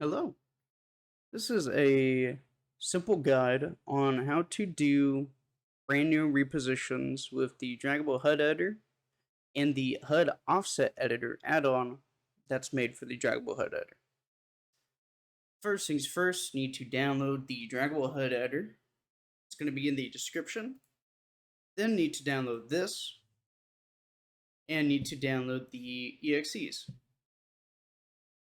Hello. This is a simple guide on how to do brand new repositions with the Draggable Hud editor and the HUD offset editor add-on that's made for the Draggable Hud editor. First things first, need to download the Draggable Hud editor. It's going to be in the description. Then need to download this and need to download the EXEs.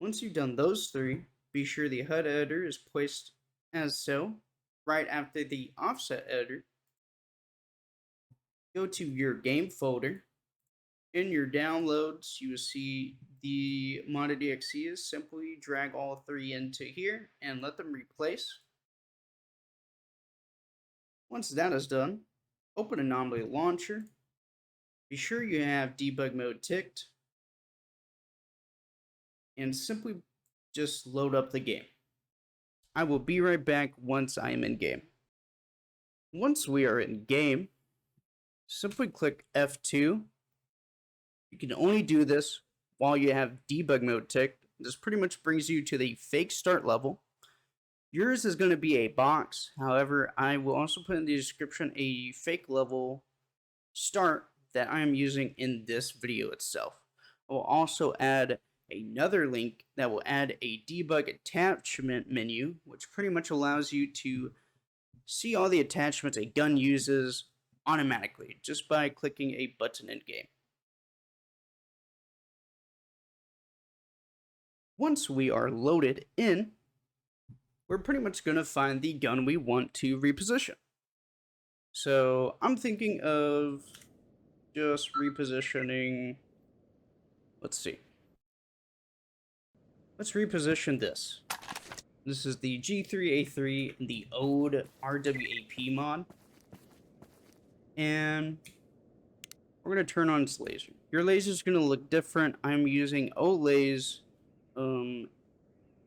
Once you've done those three, be sure the HUD editor is placed as so, right after the offset editor. Go to your game folder. In your downloads, you will see the modded EXEs. Simply drag all three into here and let them replace. Once that is done, open Anomaly Launcher. Be sure you have debug mode ticked. And simply just load up the game. I will be right back once I am in game. Once we are in game, simply click F2. You can only do this while you have debug mode ticked. This pretty much brings you to the fake start level. Yours is going to be a box. However, I will also put in the description a fake level start that I am using in this video itself. I will also add another link that will add a debug attachment menu, which pretty much allows you to see all the attachments a gun uses automatically just by clicking a button in game. Once we are loaded in, we're pretty much going to find the gun we want to reposition. So I'm thinking of just repositioning, let's see. Let's reposition this. This is the G3A3 in the Ode RWAP mod. And we're going to turn on its laser. Your laser is going to look different. I'm using Olay's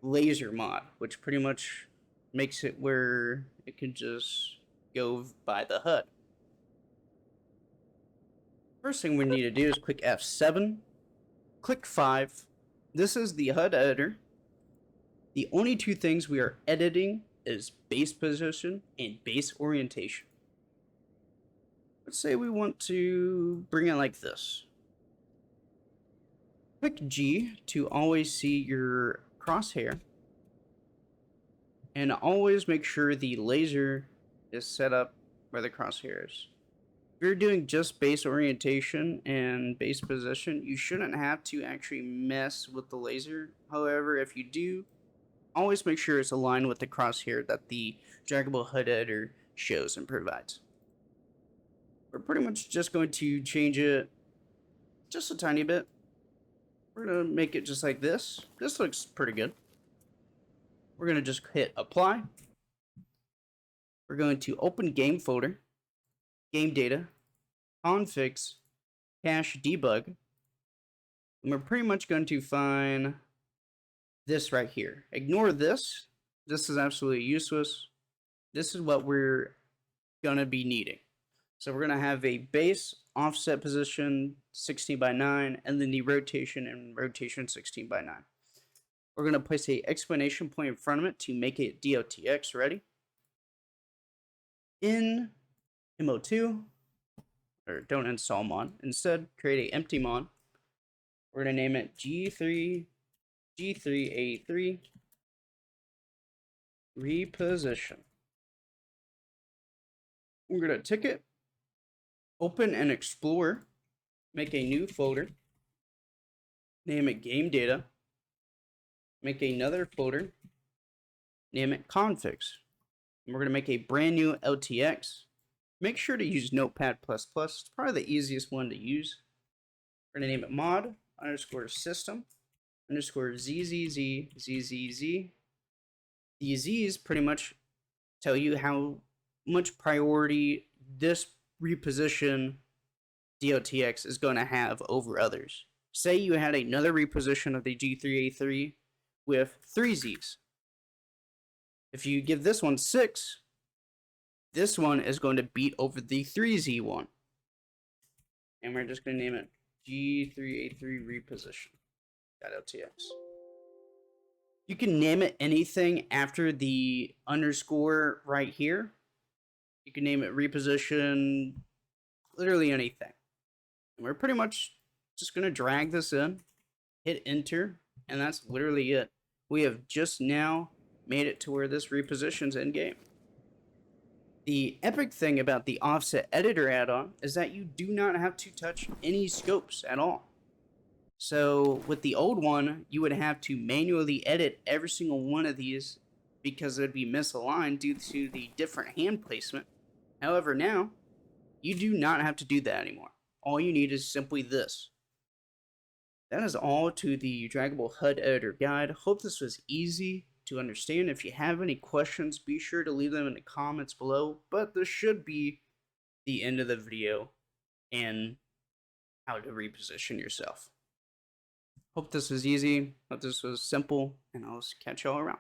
laser mod, which pretty much makes it where it can just go by the HUD. First thing we need to do is click F7, click 5. This is the HUD editor. The only two things we are editing is base position and base orientation. Let's say we want to bring it like this. Click G to always see your crosshair. And always make sure the laser is set up where the crosshair is. If you're doing just base orientation and base position, you shouldn't have to actually mess with the laser. However, if you do, always make sure it's aligned with the crosshair that the Draggable HUD editor shows and provides. We're pretty much just going to change it just a tiny bit. We're going to make it just like this. This looks pretty good. We're going to just hit apply. We're going to open game folder, game data, configs, cache debug. And we're pretty much going to find this right here. Ignore this. This is absolutely useless. This is what we're going to be needing. So we're going to have a base offset position 16:9 and then the rotation and rotation 16:9. We're going to place a exclamation point in front of it to make it DOTX ready. In MO2, or don't install mod. Instead, create an empty mod. We're going to name it G3A3 reposition. We're going to tick it, open and explore, make a new folder, name it game data, make another folder, name it configs. And we're going to make a brand new LTX. Make sure to use Notepad++. It's probably the easiest one to use. We're going to name it mod _ system _ ZZZ. The Z's pretty much tell you how much priority this reposition DOTX is going to have over others. Say you had another reposition of the G3A3 with 3 Z's. If you give this one 6, this one is going to beat over the 3Z one. And we're just going to name it G3A3 reposition.ltx. You can name it anything after the underscore right here. You can name it reposition, literally anything. And we're pretty much just going to drag this in, hit enter, and that's literally it. We have just now made it to where this repositions in game. The epic thing about the offset editor add-on is that you do not have to touch any scopes at all. So with the old one, you would have to manually edit every single one of these because it would be misaligned due to the different hand placement. However, now you do not have to do that anymore. All you need is simply this. That is all to the Draggable HUD editor guide. Hope this was easy to understand. If you have any questions, be sure to leave them in the comments below. But this should be the end of the video and how to reposition yourself. Hope this was easy. Hope this was simple, and I'll catch y'all around.